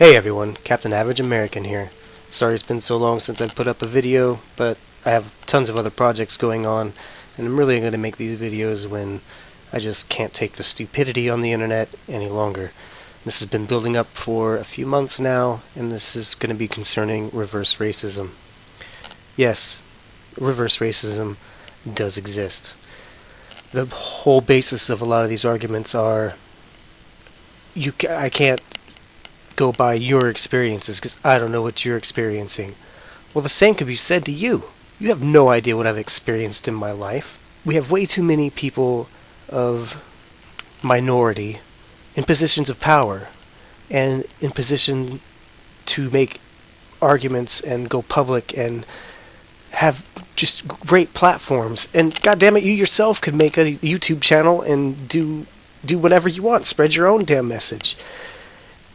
Hey everyone, Captain Average American here. Sorry it's been so long since I've put up a video, but I have tons of other projects going on, and I'm really going to make these videos when I just can't take the stupidity on the internet any longer. This has been building up for a few months now, and this is going to be concerning reverse racism. Yes, reverse racism does exist. The whole basis of a lot of these arguments are I can't go by your experiences because I don't know what you're experiencing. Well, the same could be said to you. You have no idea what I've experienced in my life. We have way too many people of minority in positions of power and in position to make arguments and go public and have just great platforms. And goddammit, you yourself could make a YouTube channel and do whatever you want. Spread your own damn message.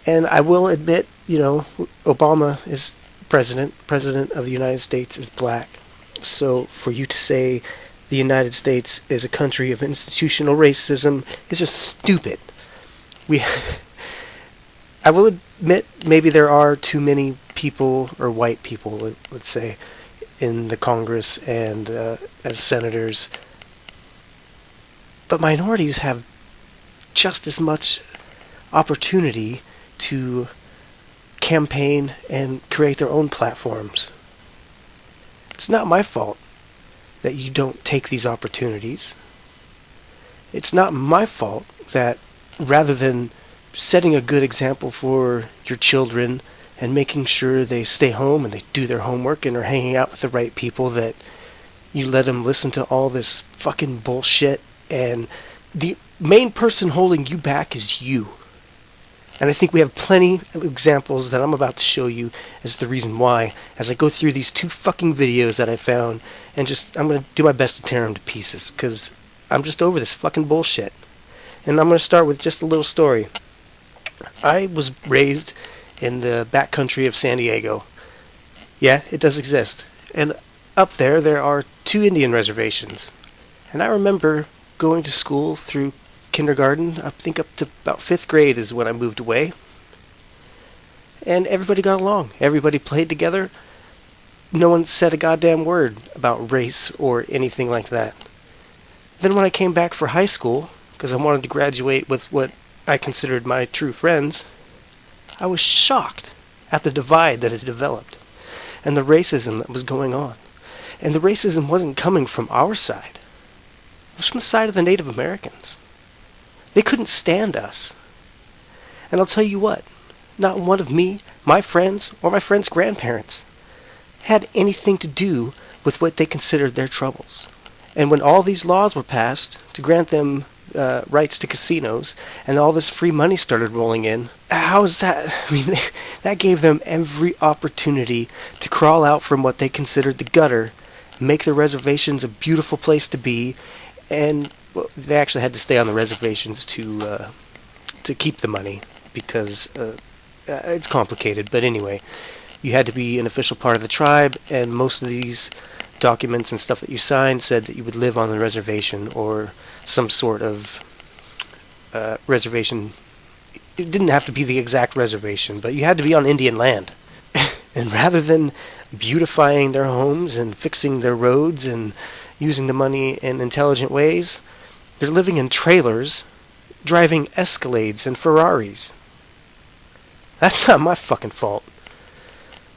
And I will admit, Obama is president of the United States is black. So for you to say the United States is a country of institutional racism is just stupid. I will admit maybe there are too many people, or white people, let's say, in the Congress and as senators. But minorities have just as much opportunity to campaign and create their own platforms. It's not my fault that you don't take these opportunities. It's not my fault that rather than setting a good example for your children and making sure they stay home and they do their homework and are hanging out with the right people, that you let them listen to all this fucking bullshit, and the main person holding you back is you. And I think we have plenty of examples that I'm about to show you as the reason why, as I go through these two fucking videos that I found, and I'm going to do my best to tear them to pieces, because I'm just over this fucking bullshit. And I'm going to start with just a little story. I was raised in the backcountry of San Diego. Yeah, it does exist. And up there are 2 Indian reservations. And I remember going to school through kindergarten, I think up to about 5th grade is when I moved away. And everybody got along. Everybody played together. No one said a goddamn word about race or anything like that. Then when I came back for high school, because I wanted to graduate with what I considered my true friends, I was shocked at the divide that had developed and the racism that was going on. And the racism wasn't coming from our side. It was from the side of the Native Americans. They couldn't stand us. And I'll tell you what, not one of me, my friends, or my friends' grandparents had anything to do with what they considered their troubles. And when all these laws were passed to grant them rights to casinos, and all this free money started rolling in, how is that? I mean, that gave them every opportunity to crawl out from what they considered the gutter, make their reservations a beautiful place to be, and they actually had to stay on the reservations to keep the money, because it's complicated. But anyway, you had to be an official part of the tribe, and most of these documents and stuff that you signed said that you would live on the reservation or some sort of reservation. It didn't have to be the exact reservation, but you had to be on Indian land. And rather than beautifying their homes and fixing their roads and using the money in intelligent ways, they're living in trailers, driving Escalades and Ferraris. That's not my fucking fault.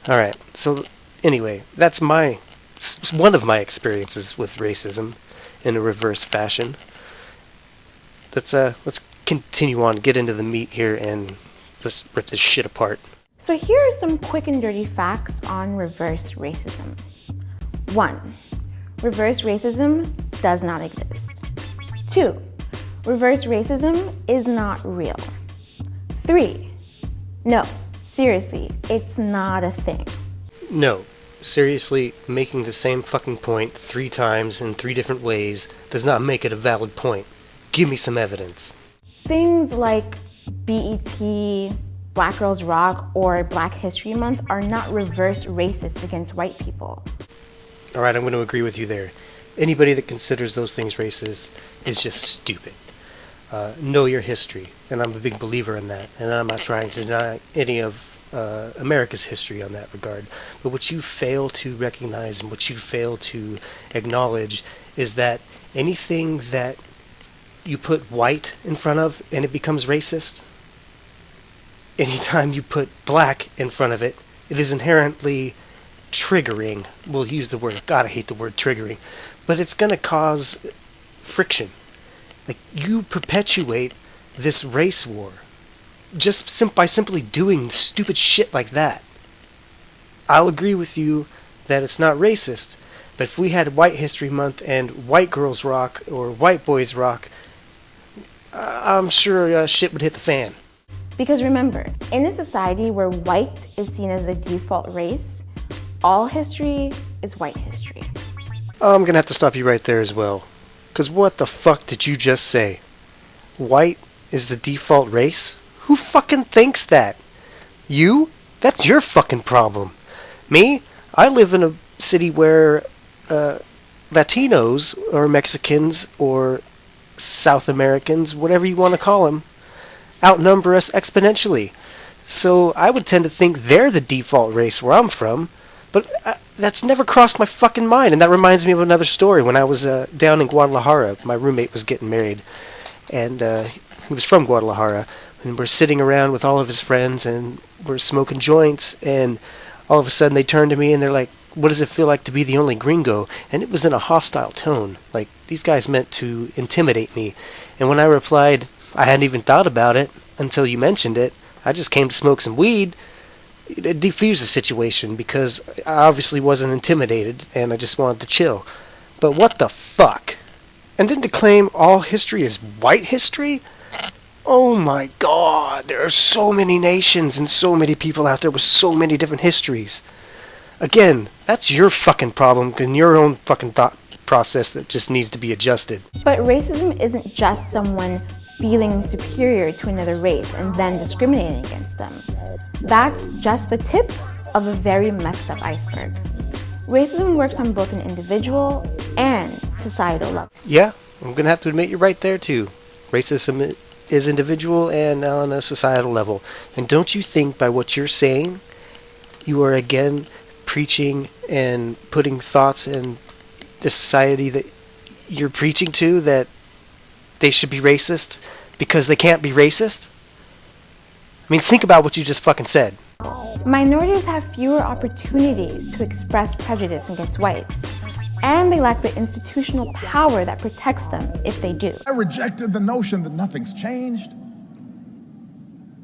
Alright, so anyway, that's one of my experiences with racism in a reverse fashion. Let's continue on, get into the meat here, and let's rip this shit apart. So here are some quick and dirty facts on reverse racism. 1. Reverse racism does not exist. 2. Reverse racism is not real. 3. No, seriously, it's not a thing. No, seriously, making the same fucking point 3 times in 3 different ways does not make it a valid point. Give me some evidence. Things like BET, Black Girls Rock, or Black History Month are not reverse racist against white people. Alright, I'm going to agree with you there. Anybody that considers those things racist is just stupid. Know your history, and I'm a big believer in that, and I'm not trying to deny any of America's history on that regard. But what you fail to recognize and what you fail to acknowledge is that anything that you put white in front of and it becomes racist, anytime you put black in front of it, it is inherently triggering. We'll use the word, God, I hate the word triggering, but it's going to cause friction. Like, you perpetuate this race war just by simply doing stupid shit like that. I'll agree with you that it's not racist, but if we had White History Month and white girls rock or white boys rock, I'm sure shit would hit the fan. Because remember, in a society where white is seen as the default race, all history is white history. I'm gonna have to stop you right there as well. Because what the fuck did you just say? White is the default race? Who fucking thinks that? You? That's your fucking problem. Me? I live in a city where Latinos or Mexicans or South Americans, whatever you want to call them, outnumber us exponentially. So I would tend to think they're the default race where I'm from, but that's never crossed my fucking mind. And that reminds me of another story. When I was down in Guadalajara, my roommate was getting married, and he was from Guadalajara, and we're sitting around with all of his friends, and we're smoking joints, and all of a sudden they turn to me and they're like, "What does it feel like to be the only gringo?" And it was in a hostile tone. Like, these guys meant to intimidate me. And when I replied, I hadn't even thought about it until you mentioned it, I just came to smoke some weed, it defused the situation because I obviously wasn't intimidated and I just wanted to chill. But what the fuck? And then to claim all history is white history? Oh my god, there are so many nations and so many people out there with so many different histories. Again, that's your fucking problem and your own fucking thought process that just needs to be adjusted. But racism isn't just someone feeling superior to another race and then discriminating against them. That's just the tip of a very messed up iceberg. Racism works on both an individual and societal level. Yeah, I'm gonna have to admit you're right there too. Racism is individual and on a societal level. And don't you think by what you're saying, you are again preaching and putting thoughts in the society that you're preaching to, that they should be racist because they can't be racist? I mean, think about what you just fucking said. Minorities have fewer opportunities to express prejudice against whites, and they lack the institutional power that protects them if they do. I rejected the notion that nothing's changed.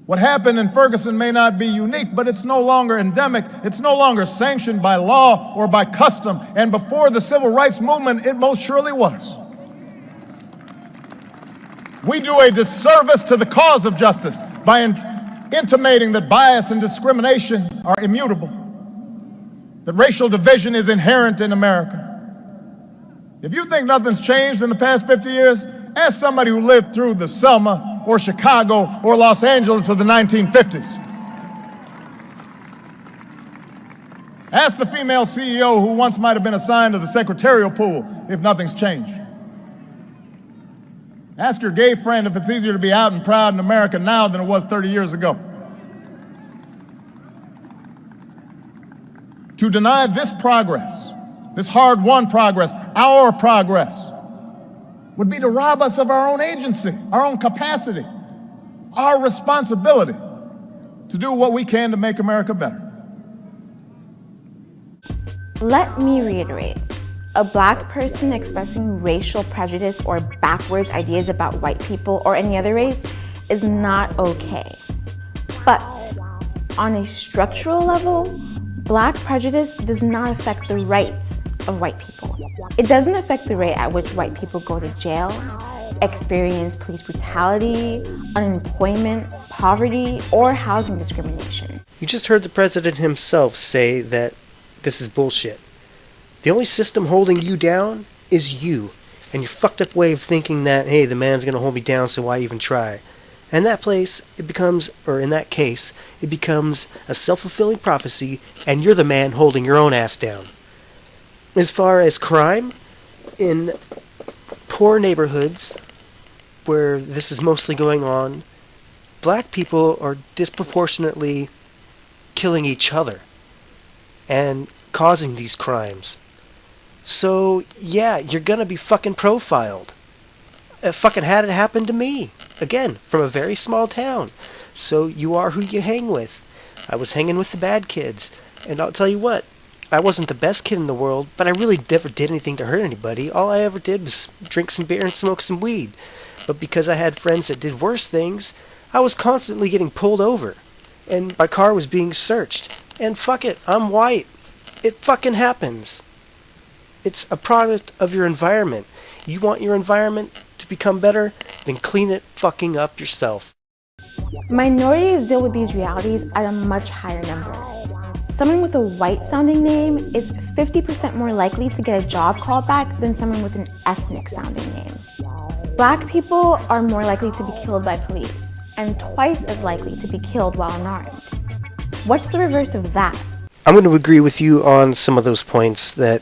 What happened in Ferguson may not be unique, but it's no longer endemic. It's no longer sanctioned by law or by custom. And before the civil rights movement, it most surely was. We do a disservice to the cause of justice by intimating that bias and discrimination are immutable, that racial division is inherent in America. If you think nothing's changed in the past 50 years, ask somebody who lived through the Selma or Chicago or Los Angeles of the 1950s. Ask the female CEO who once might have been assigned to the secretarial pool if nothing's changed. Ask your gay friend if it's easier to be out and proud in America now than it was 30 years ago. To deny this progress, this hard-won progress, our progress, would be to rob us of our own agency, our own capacity, our responsibility to do what we can to make America better. Let me reiterate. A black person expressing racial prejudice or backwards ideas about white people or any other race is not okay. But on a structural level, black prejudice does not affect the rights of white people. It doesn't affect the rate at which white people go to jail, experience police brutality, unemployment, poverty, or housing discrimination. You just heard the president himself say that this is bullshit. The only system holding you down is you, and your fucked up way of thinking that, hey, the man's gonna hold me down, so why even try? And that place, it becomes, or in that case, it becomes a self-fulfilling prophecy, and you're the man holding your own ass down. As far as crime, in poor neighborhoods where this is mostly going on, black people are disproportionately killing each other and causing these crimes. So, yeah, you're gonna be fucking profiled. I fucking had it happen to me. Again, from a very small town. So you are who you hang with. I was hanging with the bad kids. And I'll tell you what, I wasn't the best kid in the world, but I really never did anything to hurt anybody. All I ever did was drink some beer and smoke some weed. But because I had friends that did worse things, I was constantly getting pulled over. And my car was being searched. And fuck it, I'm white. It fucking happens. It's a product of your environment. You want your environment to become better? Then clean it fucking up yourself. Minorities deal with these realities at a much higher number. Someone with a white-sounding name is 50% more likely to get a job callback than someone with an ethnic-sounding name. Black people are more likely to be killed by police, and twice as likely to be killed while unarmed. What's the reverse of that? I'm going to agree with you on some of those points that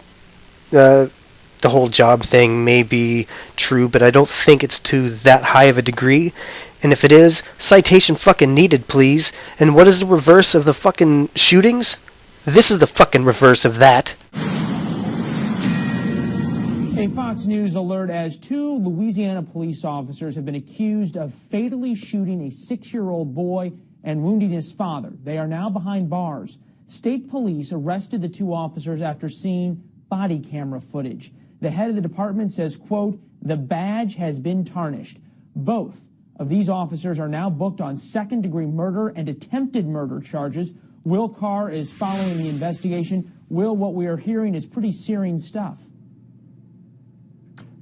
the whole job thing may be true, but I don't think it's to that high of a degree. And if it is, citation fucking needed, please. And what is the reverse of the fucking shootings? This is the fucking reverse of that. A Fox News alert as 2 Louisiana police officers have been accused of fatally shooting a 6-year-old boy and wounding his father. They are now behind bars. State police arrested the 2 officers after seeing body camera footage. The head of the department says, quote, "The badge has been tarnished." Both of these officers are now booked on second-degree murder and attempted murder charges. Will Carr is following the investigation. Will, what we are hearing is pretty searing stuff.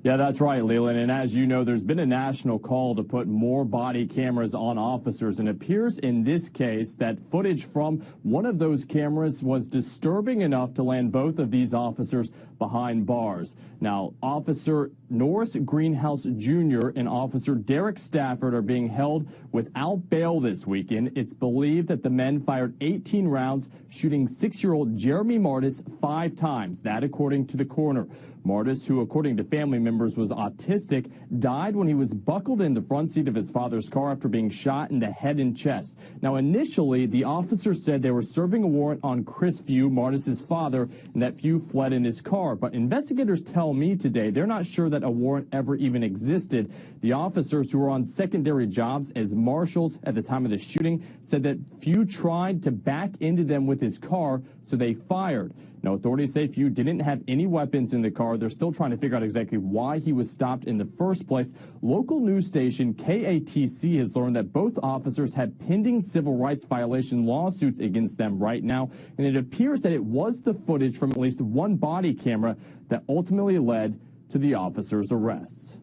Yeah, that's right, Leland. And as you know, there's been a national call to put more body cameras on officers. And it appears in this case that footage from one of those cameras was disturbing enough to land both of these officers behind bars. Now, Officer Norris Greenhouse Jr. and Officer Derek Stafford are being held without bail this weekend. It's believed that the men fired 18 rounds, shooting 6-year-old Jeremy Martis 5 times. That according to the coroner. Martis, who according to family members was autistic, died when he was buckled in the front seat of his father's car after being shot in the head and chest. Now, initially, the officers said they were serving a warrant on Chris Few, Martis's father, and that Few fled in his car. But investigators tell me today they're not sure that a warrant ever even existed. The officers, who were on secondary jobs as marshals at the time of the shooting, said that Few tried to back into them with his car, so they fired. Now, authorities say Few didn't have any weapons in the car. They're still trying to figure out exactly why he was stopped in the first place. Local news station KATC has learned that both officers had pending civil rights violation lawsuits against them right now, and it appears that it was the footage from at least one body camera that ultimately led to the officers' arrests.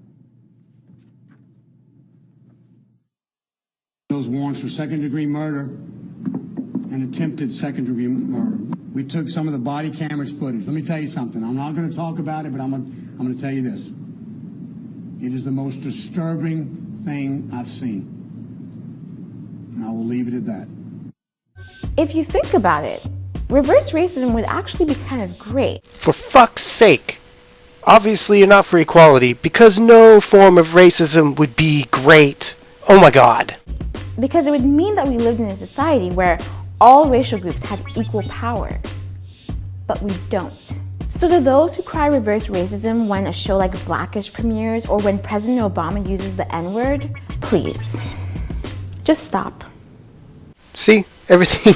Those warrants for second-degree murder and attempted second-degree murder. We took some of the body cameras footage. Let me tell you something. I'm not going to talk about it, but I'm going to tell you this. It is the most disturbing thing I've seen. And I will leave it at that. If you think about it, reverse racism would actually be kind of great. For fuck's sake. Obviously you're not for equality, because no form of racism would be great. Oh my god. Because it would mean that we lived in a society where all racial groups had equal power. But we don't. So to those who cry reverse racism when a show like Blackish premieres or when President Obama uses the N-word, please, just stop. See? Everything,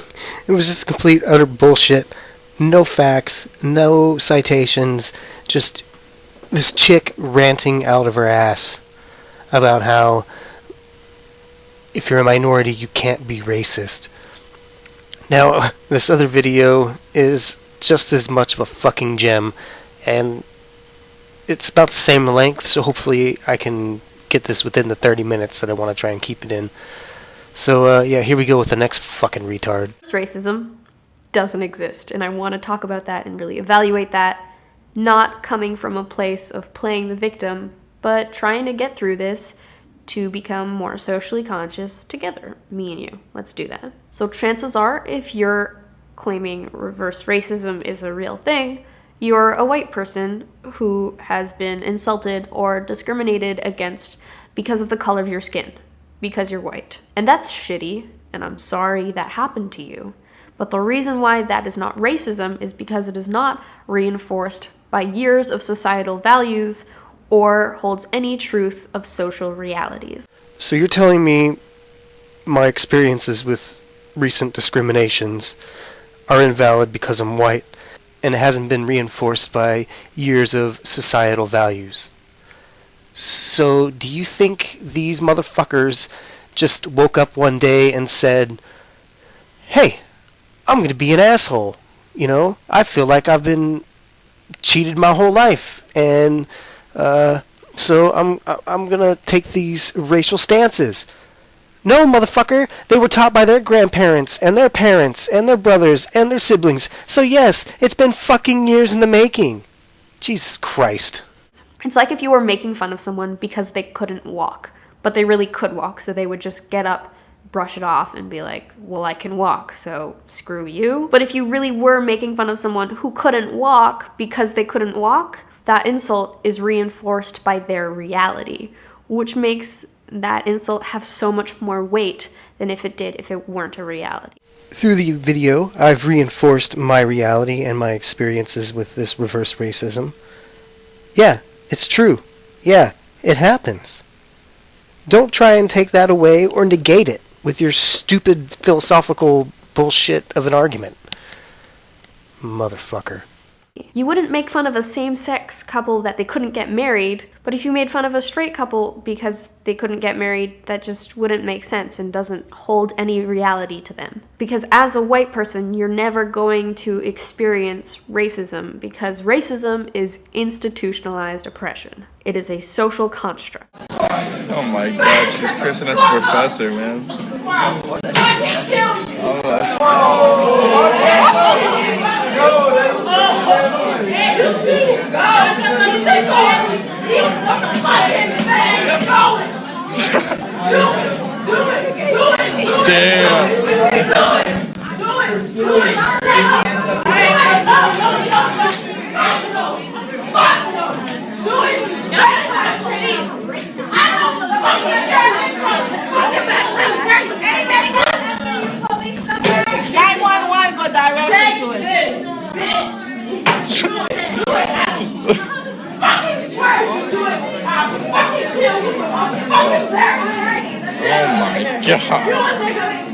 it was just complete, utter bullshit. No facts, no citations, just this chick ranting out of her ass about how if you're a minority, you can't be racist. Now, this other video is just as much of a fucking gem, and it's about the same length, so hopefully I can get this within the 30 minutes that I want to try and keep it in. So, yeah, here we go with the next fucking retard. Racism doesn't exist, and I want to talk about that and really evaluate that, not coming from a place of playing the victim, but trying to get through this to become more socially conscious together, me and you. Let's do that. So chances are, if you're claiming reverse racism is a real thing, you're a white person who has been insulted or discriminated against because of the color of your skin, because you're white. And that's shitty, and I'm sorry that happened to you. But the reason why that is not racism is because it is not reinforced by years of societal values or holds any truth of social realities. So you're telling me my experiences with recent discriminations are invalid because I'm white, and it hasn't been reinforced by years of societal values. So do you think these motherfuckers just woke up one day and said, hey, I'm going to be an asshole, you know? I feel like I've been cheated my whole life, and so I'm going to take these racial stances. No, motherfucker, they were taught by their grandparents, and their parents, and their brothers, and their siblings. So yes, it's been fucking years in the making. Jesus Christ. It's like if you were making fun of someone because they couldn't walk, but they really could walk, so they would just get up, brush it off, and be like, well, I can walk, so screw you. But if you really were making fun of someone who couldn't walk because they couldn't walk, that insult is reinforced by their reality, which makes that insult have so much more weight than if it weren't a reality. Through the video, I've reinforced my reality and my experiences with this reverse racism. Yeah, it's true. Yeah, it happens. Don't try and take that away or negate it with your stupid philosophical bullshit of an argument. Motherfucker. You wouldn't make fun of a same-sex couple that they couldn't get married, but if you made fun of a straight couple because they couldn't get married, that just wouldn't make sense and doesn't hold any reality to them. Because as a white person, you're never going to experience racism because racism is institutionalized oppression. It is a social construct. Oh my god, she's cursing at the professor, man.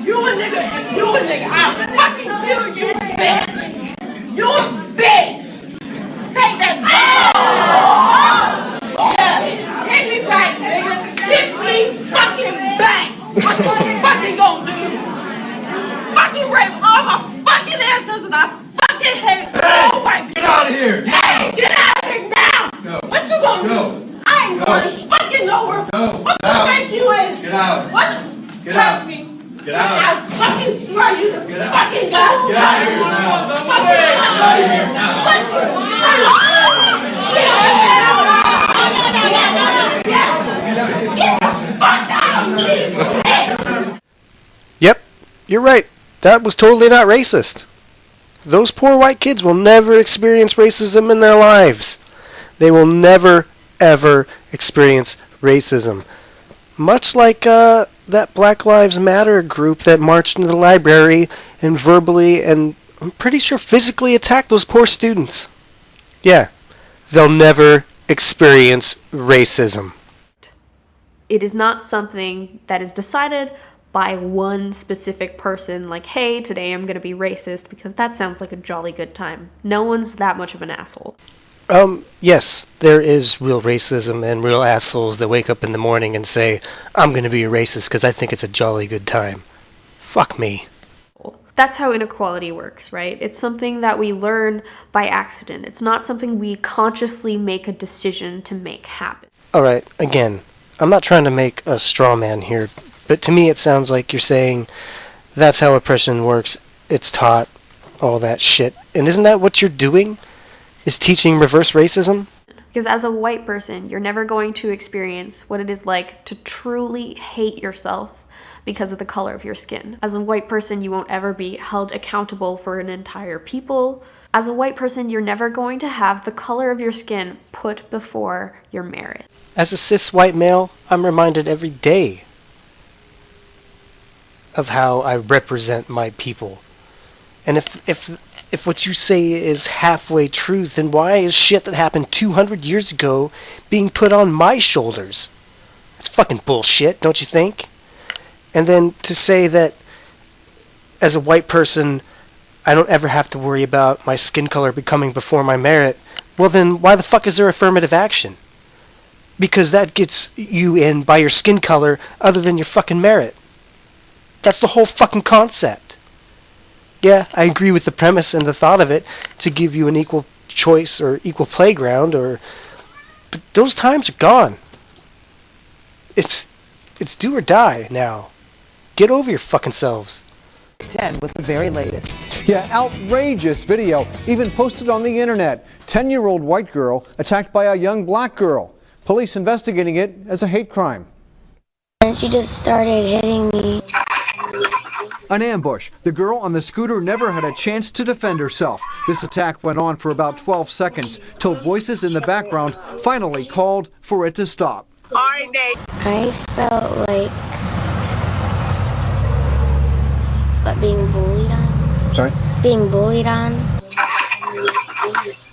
You a nigga, I'll fucking kill you, bitch! You a bitch! Take that yeah. Hit me back, nigga! Hit me fucking back! What you fucking gonna do? You fucking rape all my fucking ancestors and I fucking hate all white people! Get out of here! Hey, get out of here now! No. What you gonna do? I ain't going fucking nowhere! No. What the fuck you is? Get out! What? Get touch out. Me. Get out. I fucking swear you the fucking God. Get out of here now. Get out of here now. Get the fuck out of me. Yep, you're right. That was totally not racist. Those poor white kids will never experience racism in their lives. They will never, ever experience racism. Much like that Black Lives Matter group that marched into the library and verbally and I'm pretty sure physically attacked those poor students. Yeah, they'll never experience racism. It is not something that is decided by one specific person, like, hey, today I'm going to be racist, because that sounds like a jolly good time. No one's that much of an asshole. Yes, there is real racism and real assholes that wake up in the morning and say, I'm going to be a racist because I think it's a jolly good time. Fuck me. That's how inequality works, right? It's something that we learn by accident. It's not something we consciously make a decision to make happen. Alright, again, I'm not trying to make a straw man here, but to me it sounds like you're saying that's how oppression works. It's taught, all that shit. And isn't that what you're doing? Is teaching reverse racism? Because as a white person, you're never going to experience what it is like to truly hate yourself because of the color of your skin. As a white person, you won't ever be held accountable for an entire people. As a white person, you're never going to have the color of your skin put before your merit. As a cis white male, I'm reminded every day of how I represent my people. And if what you say is halfway truth, then why is shit that happened 200 years ago being put on my shoulders? That's fucking bullshit, don't you think? And then to say that as a white person, I don't ever have to worry about my skin color becoming before my merit, well then why the fuck is there affirmative action? Because that gets you in by your skin color other than your fucking merit. That's the whole fucking concept. Yeah, I agree with the premise and the thought of it to give you an equal choice or equal playground, but those times are gone. It's do or die now. Get over your fucking selves. 10 with the very latest. Yeah, outrageous video, even posted on the internet. 10-year-old white girl attacked by a young black girl. Police investigating it as a hate crime. And she just started hitting me. An ambush. The girl on the scooter never had a chance to defend herself. This attack went on for about 12 seconds till voices in the background finally called for it to stop. I felt like being bullied on. Sorry? Being bullied on.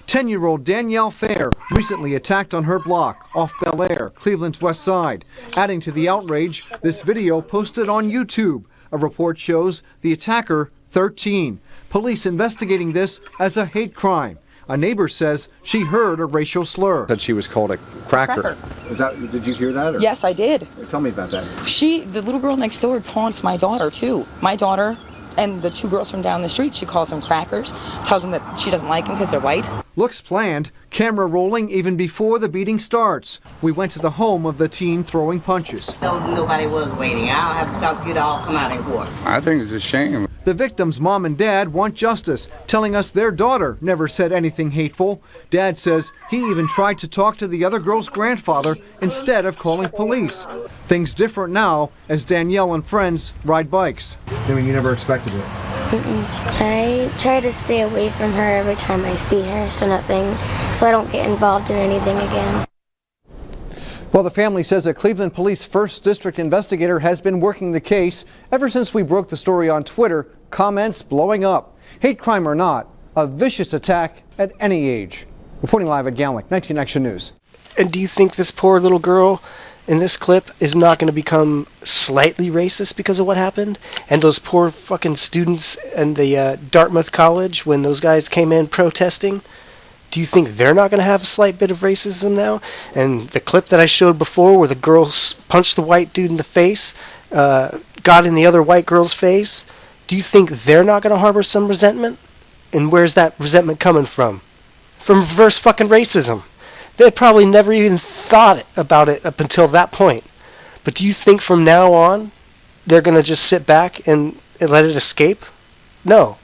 10-year-old Danielle Fair recently attacked on her block off Bel Air, Cleveland's west side. Adding to the outrage, this video posted on YouTube. A report shows the attacker 13. Police investigating this as a hate crime. A neighbor says she heard a racial slur. Said she was called a cracker. Did you hear that? Or? Yes, I did. Tell me about that. The little girl next door taunts my daughter too. My daughter and the two girls from down the street, she calls them crackers, tells them that she doesn't like them because they're white. Looks planned, camera rolling even before the beating starts. We went to the home of the teen throwing punches. Nobody was waiting. I don't have to talk to you to all come out in court. I think it's a shame. The victim's mom and dad want justice, telling us their daughter never said anything hateful. Dad says he even tried to talk to the other girl's grandfather instead of calling police. Things different now as Danielle and friends ride bikes. I mean, you never expected it. I try to stay away from her every time I see her, so I don't get involved in anything again. Well, the family says a Cleveland Police 1st District investigator has been working the case ever since we broke the story on Twitter. Comments blowing up. Hate crime or not, a vicious attack at any age. Reporting live at Gallic, 19 Action News. And do you think this poor little girl in this clip is not going to become slightly racist because of what happened? And those poor fucking students in the Dartmouth College, when those guys came in protesting, do you think they're not going to have a slight bit of racism now? And the clip that I showed before where the girl punched the white dude in the face, got in the other white girl's face, do you think they're not going to harbor some resentment? And where's that resentment coming from? From reverse fucking racism. They probably never even thought about it up until that point. But do you think from now on they're going to just sit back and let it escape? No.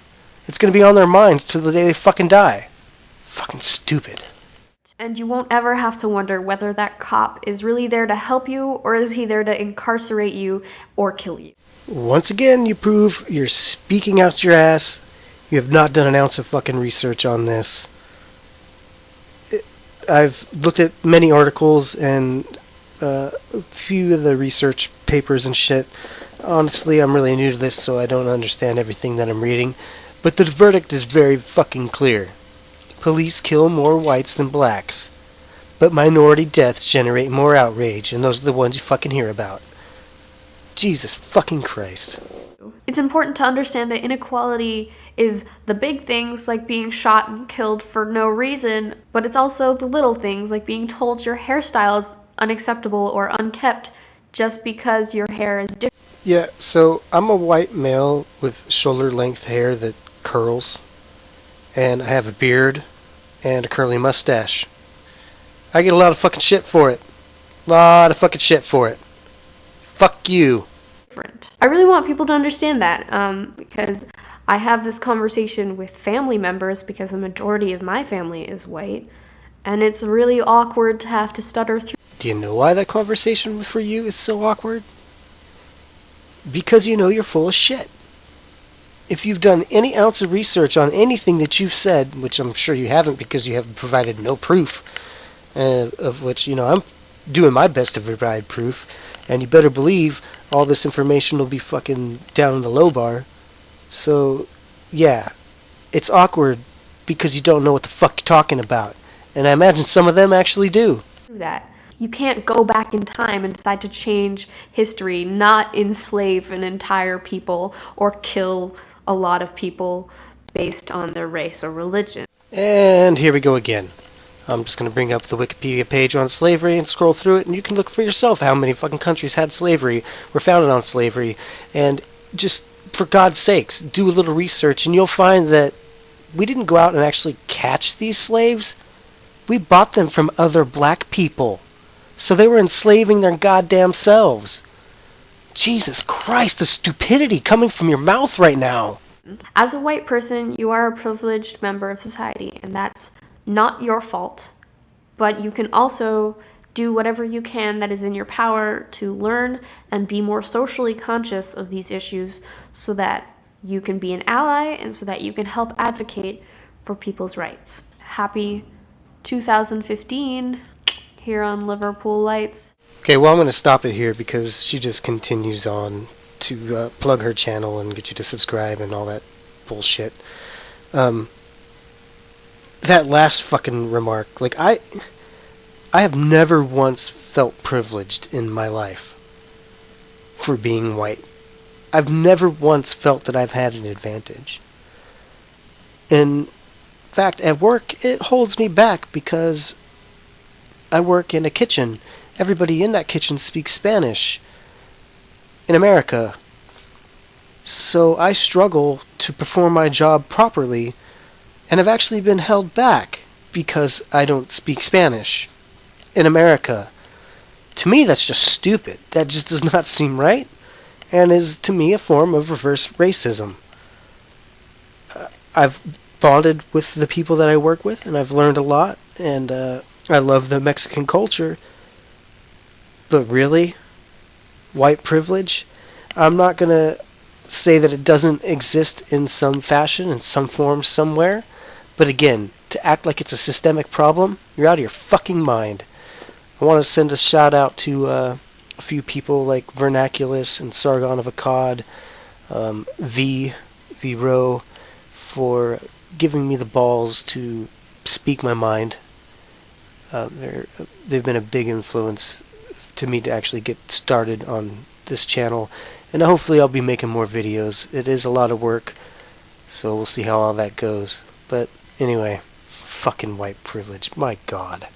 It's going to be on their minds till the day they fucking die. Fucking stupid. And you won't ever have to wonder whether that cop is really there to help you or is he there to incarcerate you or kill you. Once again, you prove you're speaking out your ass. You have not done an ounce of fucking research on this. I've looked at many articles and a few of the research papers and shit. Honestly, I'm really new to this, so I don't understand everything that I'm reading. But the verdict is very fucking clear. Police kill more whites than blacks. But minority deaths generate more outrage, and those are the ones you fucking hear about. Jesus fucking Christ. It's important to understand that inequality is the big things like being shot and killed for no reason, but it's also the little things like being told your hairstyle is unacceptable or unkept just because your hair is different. Yeah, so I'm a white male with shoulder-length hair that curls, and I have a beard and a curly mustache. I get a lot of fucking shit for it. Fuck you. I really want people to understand that, because I have this conversation with family members because the majority of my family is white, and it's really awkward to have to stutter through. Do you know why that conversation for you is so awkward? Because you know you're full of shit. If you've done any ounce of research on anything that you've said, which I'm sure you haven't because you have provided no proof, of which, I'm doing my best to provide proof, and you better believe all this information will be fucking down in the low bar. So yeah, it's awkward because you don't know what the fuck you're talking about. And I imagine some of them actually do. That you can't go back in time and decide to change history, not enslave an entire people or kill a lot of people based on their race or religion. And here we go again. I'm just going to bring up the Wikipedia page on slavery and scroll through it, and you can look for yourself how many fucking countries had slavery, were founded on slavery, and just, for God's sakes, do a little research, and you'll find that we didn't go out and actually catch these slaves. We bought them from other black people. So they were enslaving their goddamn selves. Jesus Christ, the stupidity coming from your mouth right now. As a white person, you are a privileged member of society, and that's not your fault. But you can also do whatever you can that is in your power to learn and be more socially conscious of these issues so that you can be an ally and so that you can help advocate for people's rights. Happy 2015 here on Liverpool Lights. Okay, well, I'm going to stop it here because she just continues on to plug her channel and get you to subscribe and all that bullshit. That last fucking remark, like, I have never once felt privileged in my life for being white. I've never once felt that I've had an advantage. In fact, at work, it holds me back because I work in a kitchen. Everybody in that kitchen speaks Spanish in America. So I struggle to perform my job properly, and I've actually been held back because I don't speak Spanish in America. To me, that's just stupid. That just does not seem right, and is, to me, a form of reverse racism. I've bonded with the people that I work with, and I've learned a lot, and I love the Mexican culture. But really? White privilege? I'm not going to say that it doesn't exist in some fashion, in some form, somewhere. But again, to act like it's a systemic problem, you're out of your fucking mind. I want to send a shout out to a few people like Vernaculus and Sargon of Akkad, V Row, for giving me the balls to speak my mind. They've been a big influence to me to actually get started on this channel, and hopefully I'll be making more videos. It is a lot of work, so we'll see how all that goes. But anyway, fucking white privilege, my God.